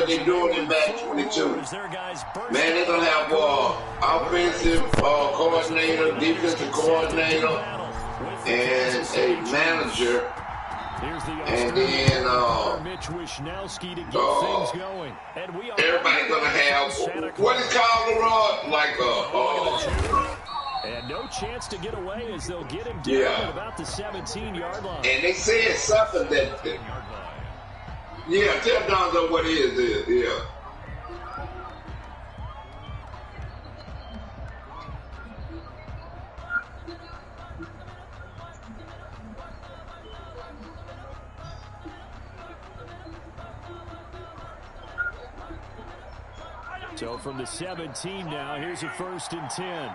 what they're doing in match 22. Man, they're going to have offensive coordinator, defensive coordinator, and a manager. And then everybody's going to have, what is called the rod? Like and no chance to get away as they'll get him down at about the 17-yard line. And they said something that, tell Donzo what it is, yeah. So from the 17 now, here's a 1st and 10.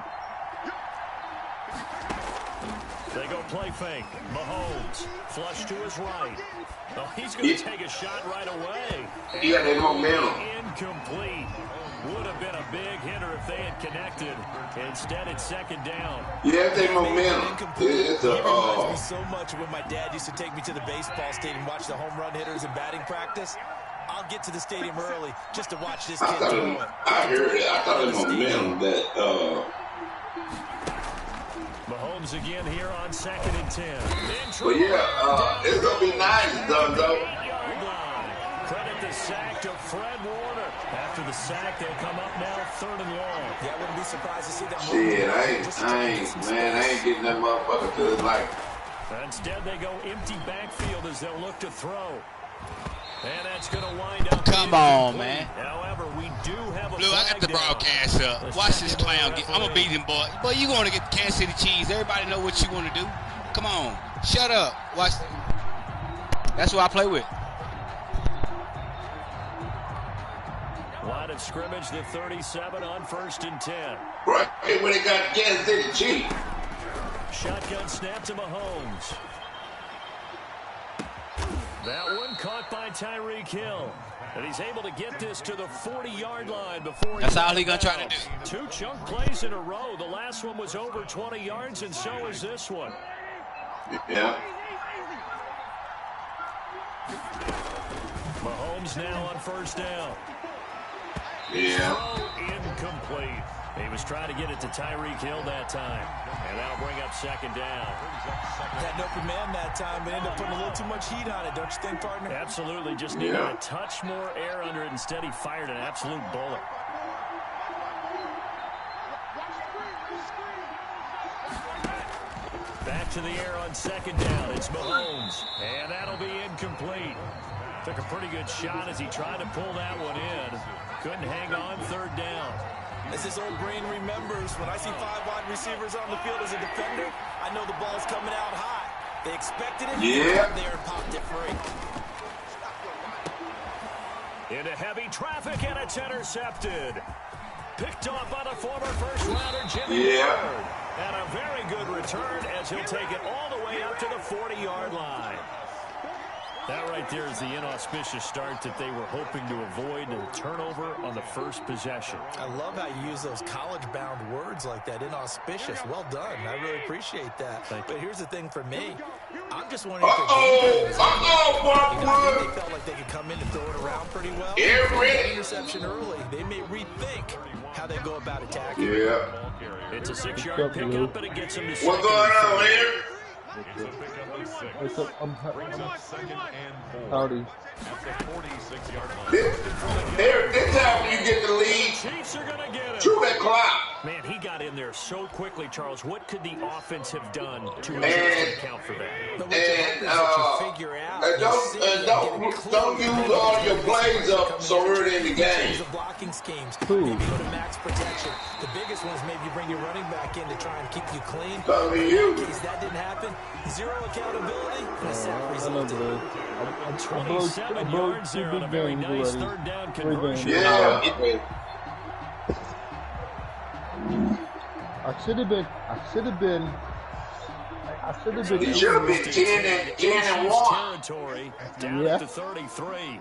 They go play fake. Mahomes, flush to his right. Oh, he's going to take a shot right away. Yeah, they momentum. Incomplete. Would have been a big hitter if they had connected. Instead, it's 2nd down. Yeah, they momentum. It reminds me so much of when my dad used to take me to the baseball stadium and watch the home run hitters and batting practice. I'll get to the stadium early just to watch this kid throw it. I heard it. I thought it was momentum that Mahomes again here on 2nd and 10. But it's going to be nice, Donzo. Credit the sack to Fred Warner. After the sack, they'll come up now 3rd and long. Yeah, I wouldn't be surprised to see that. Shit, I ain't getting that motherfucker to his life. Instead, they go empty backfield as they'll look to throw. And that's going to wind up. Come on, man. However, we do have a Blue, I got the broadcast up. Watch this clown. I'm going to beat him, boy. Boy, you going to get the Kansas City Chiefs. Everybody know what you want to do. Come on. Shut up. Watch. That's what I play with. Line of scrimmage, the 37 on 1st and 10. Right when they got Kansas City Chiefs. Shotgun snap to Mahomes. That one caught by Tyreek Hill. And he's able to get this to the 40-yard line before. That's all he's going to try to do. 2 chunk plays in a row. The last one was over 20 yards, and so is this one. Yeah. Mahomes now on 1st down. Yeah. Throw incomplete. He was trying to get it to Tyreek Hill that time. And that'll bring up 2nd down. Had an open man that time, but ended up putting a little too much heat on it, don't you think, partner? Absolutely. Just needed a touch more air under it. Instead, he fired an absolute bullet. Back to the air on 2nd down. It's Mahomes. And that'll be incomplete. Took a pretty good shot as he tried to pull that one in. Couldn't hang on 3rd down. As his old brain remembers, when I see 5 wide receivers on the field as a defender, I know the ball's coming out high. They expected it, yeah, there and popped it free. Into heavy traffic, and it's intercepted. Picked off by the former first-rounder Jimmy Ward. And a very good return as he'll take it all the way up to the 40-yard line. That right there is the inauspicious start that they were hoping to avoid, a turnover on the first possession. I love how you use those college-bound words like that, inauspicious. Well done. I really appreciate that. But here's the thing for me. I'm just wondering if they felt like they could come in and throw it around pretty well. Interception early. They may rethink how they go about attacking. Yeah. It's a 6-yard pickup, and it gets them to 2nd. What's going on here? What's up? Howdy. This time when you get the lead, Chiefs are gonna get him. chew that clock. Man, he got in there so quickly, Charles. What could the offense have done to account for that? Don't use all your plays up so early in the game. Blocking schemes. Maybe go to max protection. The biggest ones, maybe you bring your running back in to try and keep you clean. You. In case that didn't happen, zero accountability, and a sack result. 27 yards there on a very nice 3rd down conversion. Yeah. I should have been. He should have been 10 and 1. Territory down at the 33.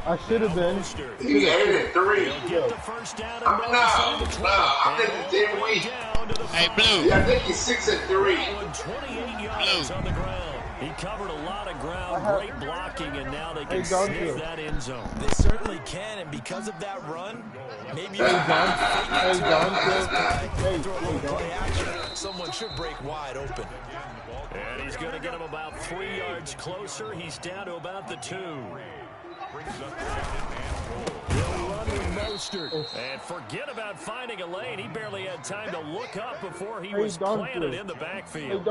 I should have been. He 8-3. Get the first down. I think it's 10 weeks. Hey, Blue. Yeah, I think he's 6-3. 28 yards on the ground. He covered a lot of ground, great blocking, and now they can sniff that end zone. They certainly can, and because of that run, maybe you play action. Someone should break wide open. And he's going to get him about 3 yards closer. He's down to about the 2. He'll run with Mostert. And forget about finding a lane. He barely had time to look up before he was planted in the backfield.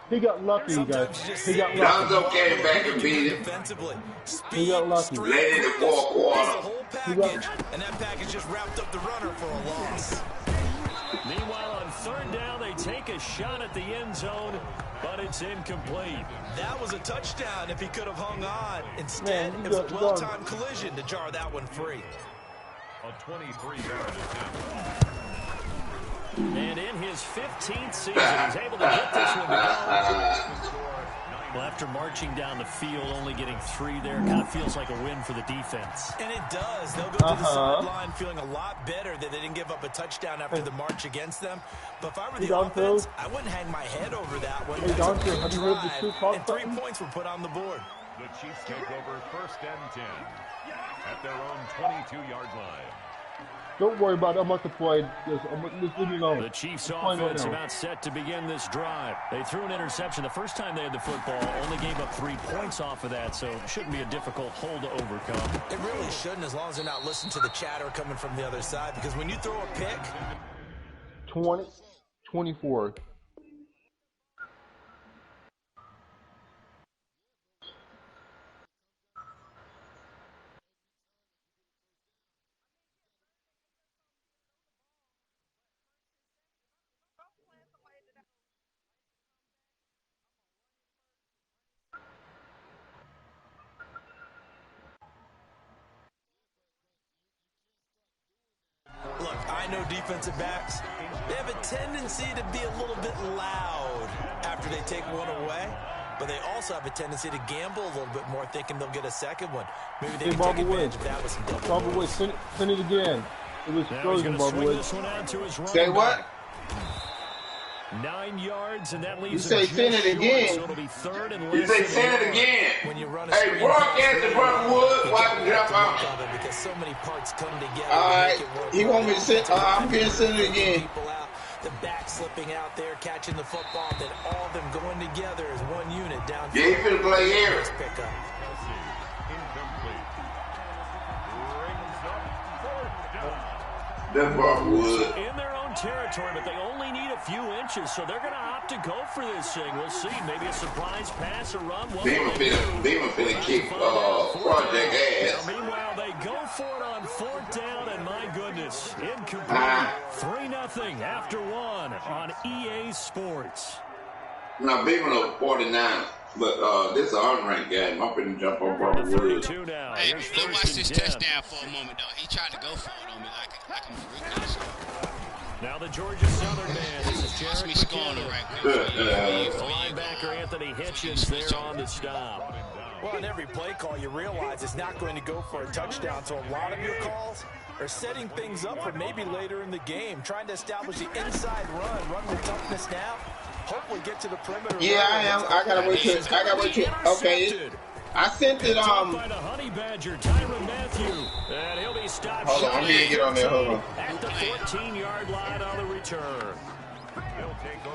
He got lucky, guys. He got lucky. Lonzo came back and beat him. He got lucky. Late in the fourth quarter. And that package just wrapped up the runner for a loss. Meanwhile, on 3rd down, they take a shot at the end zone, but it's incomplete. That was a touchdown if he could have hung on. Instead, it was a well-timed collision to jar that one free. A 23-yard attempt. And in his 15th season, he's able to get this one to go. Well, after marching down the field, only getting 3 there, kind of feels like a win for the defense. And it does. They'll go to the sideline feeling a lot better that they didn't give up a touchdown after the march against them. But if I were the offense, I wouldn't hang my head over that one. Hey, Dante, have you heard the true talk? And 3 points were put on the board. The Chiefs take over 1st and 10 at their own 22-yard line. Don't worry about it. I'm about to play. Just leave me alone. The Chiefs offense about set to begin this drive. They threw an interception the first time they had the football, only gave up 3 points off of that, so it shouldn't be a difficult hole to overcome. It really shouldn't, as long as they're not listening to the chatter coming from the other side, because when you throw a pick... 24. Look, I know defensive backs, they have a tendency to be a little bit loud after they take one away, but they also have a tendency to gamble a little bit more, thinking they'll get a second one. Maybe they can take advantage of that with some double. Bobby Wood, send it again. It was frozen, Bobby Wood. Say what? 9 yards, and that leaves you say send it again. So it'll be 3rd and you say send it again. When you run a hey, broadcast the Bobby Wood, watch him jump out. Because so many parts come together. All right, he want me to send. I'm going to send it again. The back slipping out there, catching the football, then all of them going together as one unit down. Yeah, he finna play here. Pick up. That's Bobby Wood. In their own territory, but they only need a few inches, so they're going to opt to go for this thing. We'll see. Maybe a surprise pass or run. Beamer finna kick Project ass. Meanwhile, they go for it on 4th down, and my goodness, incomplete. 3-0 after 1 on EA Sports. Now, Beamer knows 49. But this is an unranked game. I'm finna jump on Bobby Wood. Hey, let's watch this touchdown for a moment, though. He tried to go for it on me like I'm a freak. Now the Georgia Southern man. This is Watch me scoring it right linebacker Anthony Hitchens there on the stop. Well, in every play call, you realize it's not going to go for a touchdown, so a lot of your calls are setting things up for maybe later in the game, trying to establish the inside run with toughness now. Hopefully get to the perimeter. Yeah, I am. I gotta wait till. Okay. I sent it. By the Honey Badger, Tyrann Mathieu, and he'll be stopped. Hold on, I'm gonna get on there. Hold on. At the 14-yard line on the return.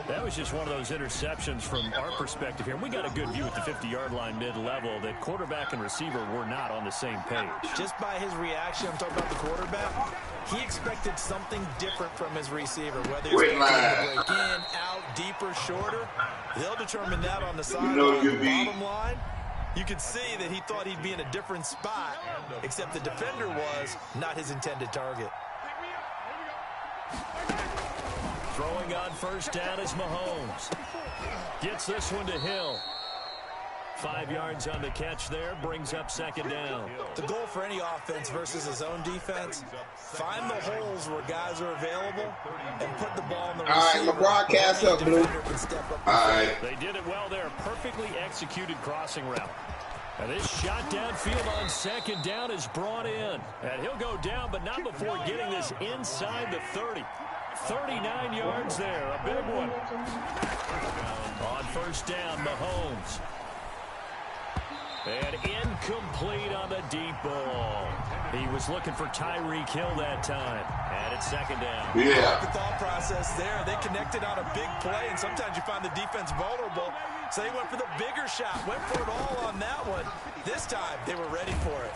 That was just one of those interceptions from our perspective here. We got a good view at the 50-yard line mid-level that quarterback and receiver were not on the same page. Just by his reaction, I'm talking about the quarterback, he expected something different from his receiver, whether it's going to break in, out, deeper, shorter. They'll determine that on the sideline. Bottom line, you could see that he thought he'd be in a different spot, except the defender was not his intended target. Throwing on 1st down is Mahomes. Gets this one to Hill. 5 yards on the catch there, brings up 2nd down. The goal for any offense versus his own defense, find the holes where guys are available and put the ball in the receiver. All right, my broadcast up, Blue. All right. They did it well there. Perfectly executed crossing route. And this shot downfield on 2nd down is brought in. And he'll go down, but not before getting this inside the 30. 39 yards there, a big one. On 1st down, Mahomes. And incomplete on the deep ball. He was looking for Tyreek Hill that time. And it's second down. Yeah. The thought process there. They connected on a big play, and sometimes you find the defense vulnerable. So they went for the bigger shot, went for it all on that one. This time, they were ready for it.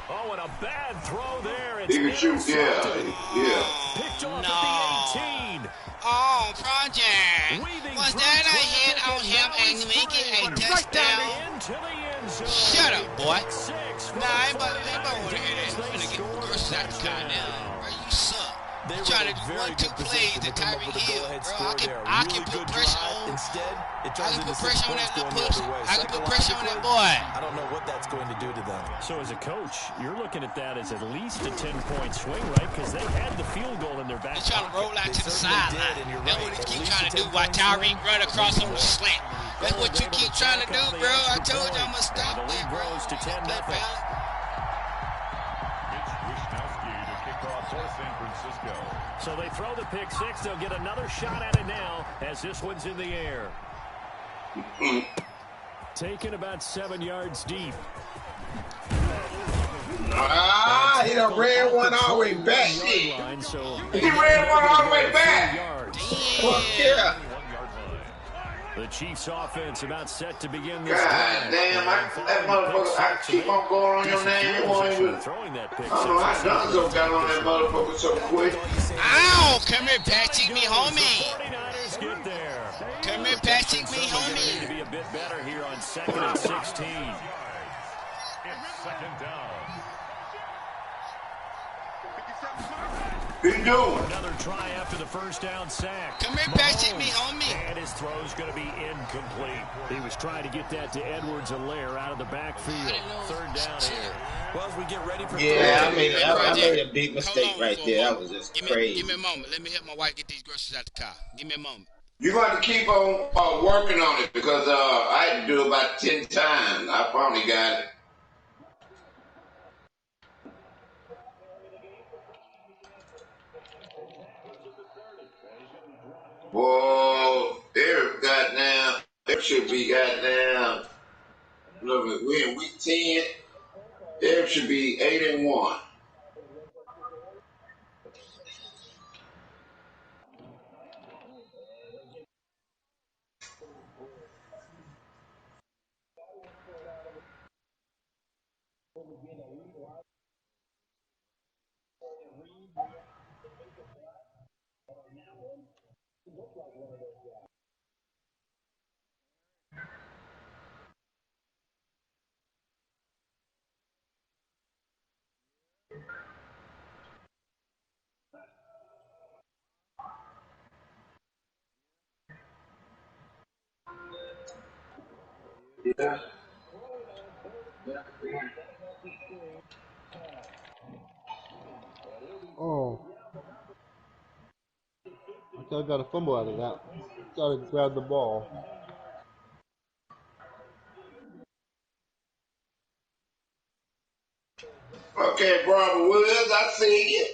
Oh, and a bad throw there. He can shoot, yeah. Picked off at the 18. Oh, Project. Was that a hit on him and make it a touchdown? Shut up, boy. Nah, anybody want to hear that. I'm going to get gross out the car now. Bro, you suck. You're trying to do 1-2 plays to Tyreek Hill, bro. I can put pressure on. I can put pressure on that little push. I can put pressure on that boy. I don't know what that's going to do to them. So as a coach, you're looking at that as at least a 10-point swing, right? Because they had the field goal in their back. They're trying to roll out to the sideline. That's what they keep trying to do while Tyreek run across on the slant. That's what you keep trying to do, bro. I told you I'm going to stop that, bro. Grows to 10-0. So they throw the pick six. They'll get another shot at it now as this one's in the air. Taken about 7 yards deep. He done ran one all the way back. He ran one all the way back. Fuck yeah. The Chiefs offense about set to begin this God damn, that motherfucker, I keep on going on your name. You won't even. I don't know how Dunzo got on that motherfucker so quick. Ow! Come here, Patrick, me homie. Come here, Patrick, me homie. To be a bit better here on 2nd and 16. It's second down. What you doing? Another try after the first down sack. Come here, Patrick, me homie. And his throw's going to be incomplete. He was trying to get that to Edwards-Helaire out of the backfield. Third down here. Well, as we get ready for I made a big mistake right there. That was just crazy. Give me a moment. Let me help my wife get these groceries out the car. Give me a moment. You got to keep on working on it because I had to do it about 10 times. I finally got it. Whoa, Eric should be goddamn. Look, we're in week 10. Eric should be 8-1. Yeah. Oh. I thought I got a fumble out of that. I thought I grabbed the ball. Okay, Barbara Woods, I see you.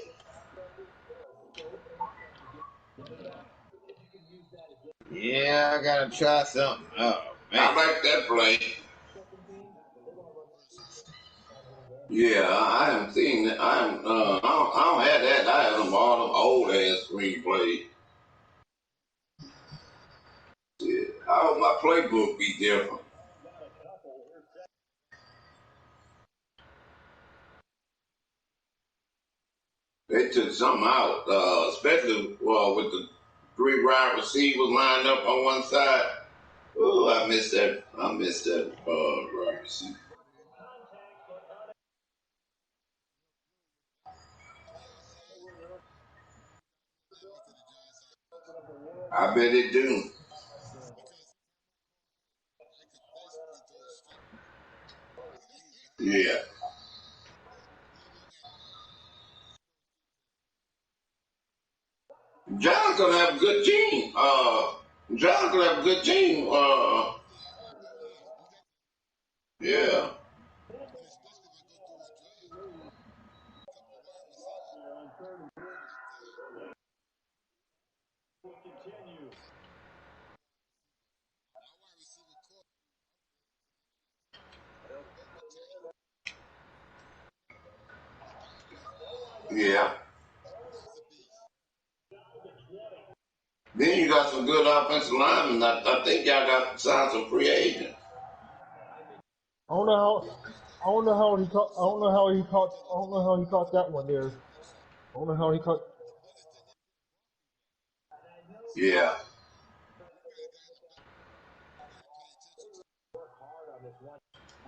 Yeah, I gotta try something. Oh, man. I like that play. Yeah, I haven't seen that. I don't have that. I have them all them old ass screenplays. Yeah, I hope my playbook be different. They took something out, especially with the 3 wide receivers lined up on one side. Oh, I missed that wide receiver. I bet it do. Yeah. John's gonna have a good team. John's gonna have a good team. Yeah. Yeah. Then you got some good offensive linemen. I think y'all got signed some free agents. I don't know how he caught that one there. I don't know how he caught. Yeah.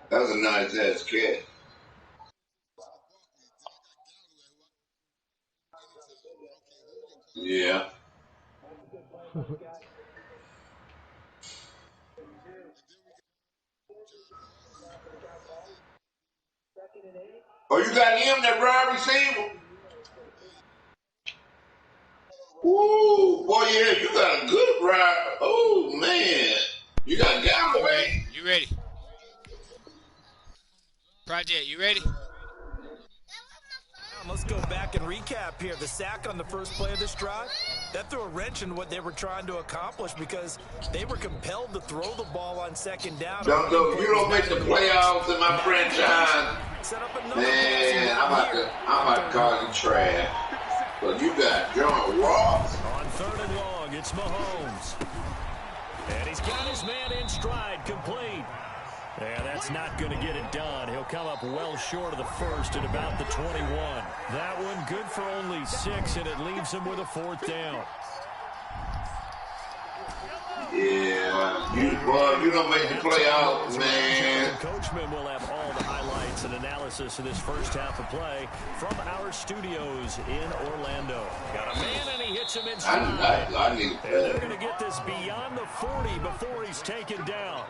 That was a nice ass catch. Yeah. Oh, you got him, that wide receiver? Ooh, boy, yeah, you got a good ride. Oh, man. You got Galloway. You ready? Project, you ready? Let's go back and recap here. The sack on the first play of this drive, that threw a wrench in what they were trying to accomplish because they were compelled to throw the ball on second down. You don't make the playoffs in my franchise. Man, I'm about to call you trash. But you got John Ross. On 3rd and long, it's Mahomes. And he's got his man in stride, complete. Yeah, that's not going to get it done. He'll come up well short of the first at about the 21. That one good for only 6, and it leaves him with a 4th down. Yeah, you don't make the playoffs, man. Coachman will have all the highlights and analysis of this first half of play from our studios in Orlando. Got a man, and he hits him in stride. I need and they're going to get this beyond the 40 before he's taken down.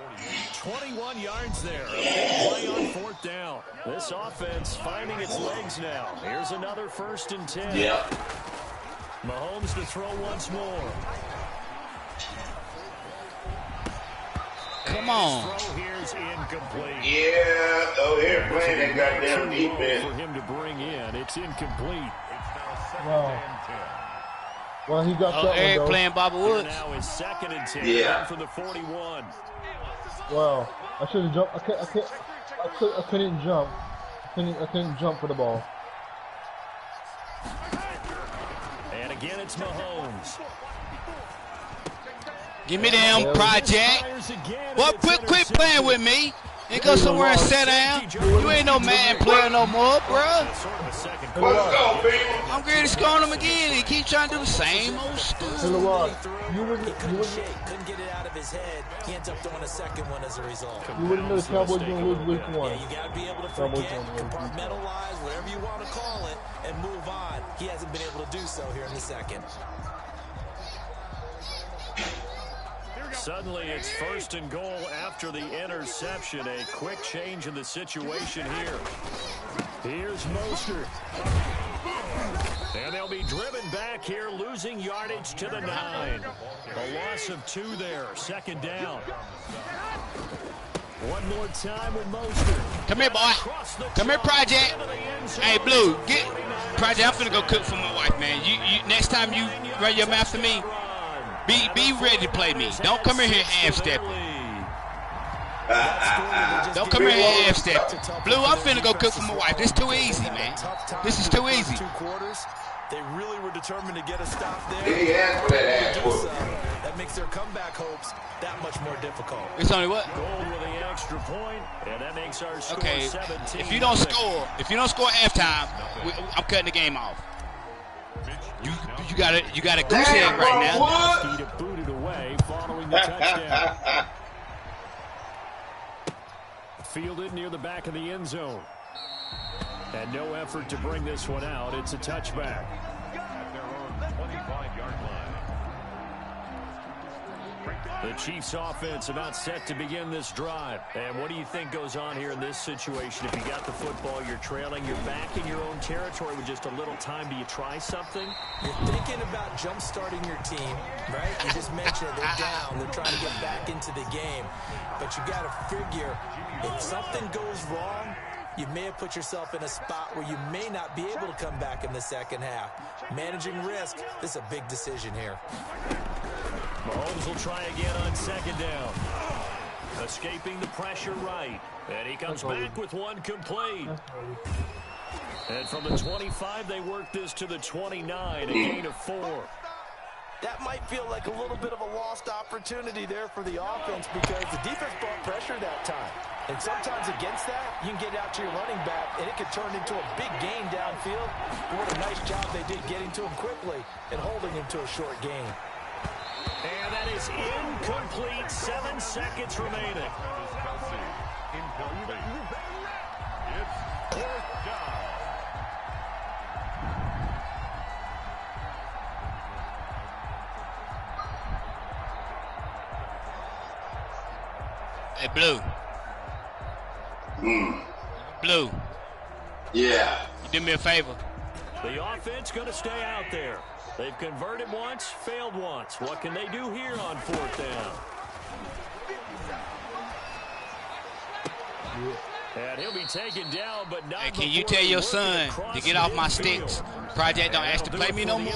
21 yards there. A big play on 4th down. This offense finding its legs now. Here's another 1st and 10. Yeah. Mahomes to throw once more. Come on. Throw here's incomplete. Yeah, here playing that goddamn defense. For him to bring in, it's incomplete. Wow. Well, he got that one, Eric though. playing Bobby Woods. Now is 2nd and 10. Yeah. From the 41. Wow. I should have jumped. I couldn't jump. I couldn't jump for the ball. And again, it's Mahomes. Give me them, Project. Well, quit playing with me. And go somewhere and sit down. You ain't no man player no more, bruh. Let's go, people. I'm ready to score him again. He keeps trying to do the same old stuff. You wouldn't get it out of his head. He ends up throwing a second one as a result. You wouldn't know the Cowboys going to lose week 1. Yeah, you got to be able to forget, compartmentalize, whatever you want to call it, and move on. He hasn't been able to do so here in the second. Suddenly, it's 1st and goal after the interception. A quick change in the situation here. Here's Mostert. And they'll be driven back here, losing yardage to the 9. A loss of 2 there. 2nd down. One more time with Mostert. Come here, boy. Come here, Project. Hey, Blue, Project, I'm finna go cook for my wife, man. You next time you run your mouth to me, be ready to play me. Don't come in here half-stepping. Don't come in here half-stepping. Blue, I'm finna go cook for my wife. This is too easy, man. This is too easy. 2 quarters. They really were determined to get a stop there. He asked for that ass whoop. That makes their comeback hopes that much more difficult. It's only what? Goal with the extra point, and that makes our score Okay, 17. if you don't score at halftime, I'm cutting the game off. You got a goose egg right now. Speed it booted away following the touchdown. Fielded near the back of the end zone. And no effort to bring this one out. It's a touchback. At their own 25-yard line. The Chiefs offense about set to begin this drive. And what do you think goes on here in this situation? If you got the football, you're trailing, you're back in your own territory with just a little time. Do you try something? You're thinking about jump-starting your team, right? You just mentioned they're down. They're trying to get back into the game. But you got to figure if something goes wrong, you may have put yourself in a spot where you may not be able to come back in the second half. Managing risk, this is a big decision here. Mahomes will try again on 2nd down. Escaping the pressure right. And he comes back with one complete. And from the 25, they work this to the 29, a gain of 4. That might feel like a little bit of a lost opportunity there for the offense because the defense brought pressure that time. And sometimes against that, you can get out to your running back, and it could turn into a big gain downfield. But what a nice job they did getting to him quickly and holding him to a short gain. And that is incomplete. 7 seconds remaining. It's 4th down. Hey, Blue. Blue. Yeah. You do me a favor. The offense going to stay out there. They've converted once, failed once. What can they do here on 4th down? And he'll be taken down, but not. Hey, can you tell your son to get off my sticks? Project don't ask to play me no more.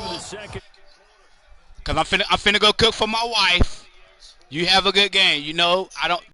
Cause I'm finna go cook for my wife. You have a good game. You know, I don't.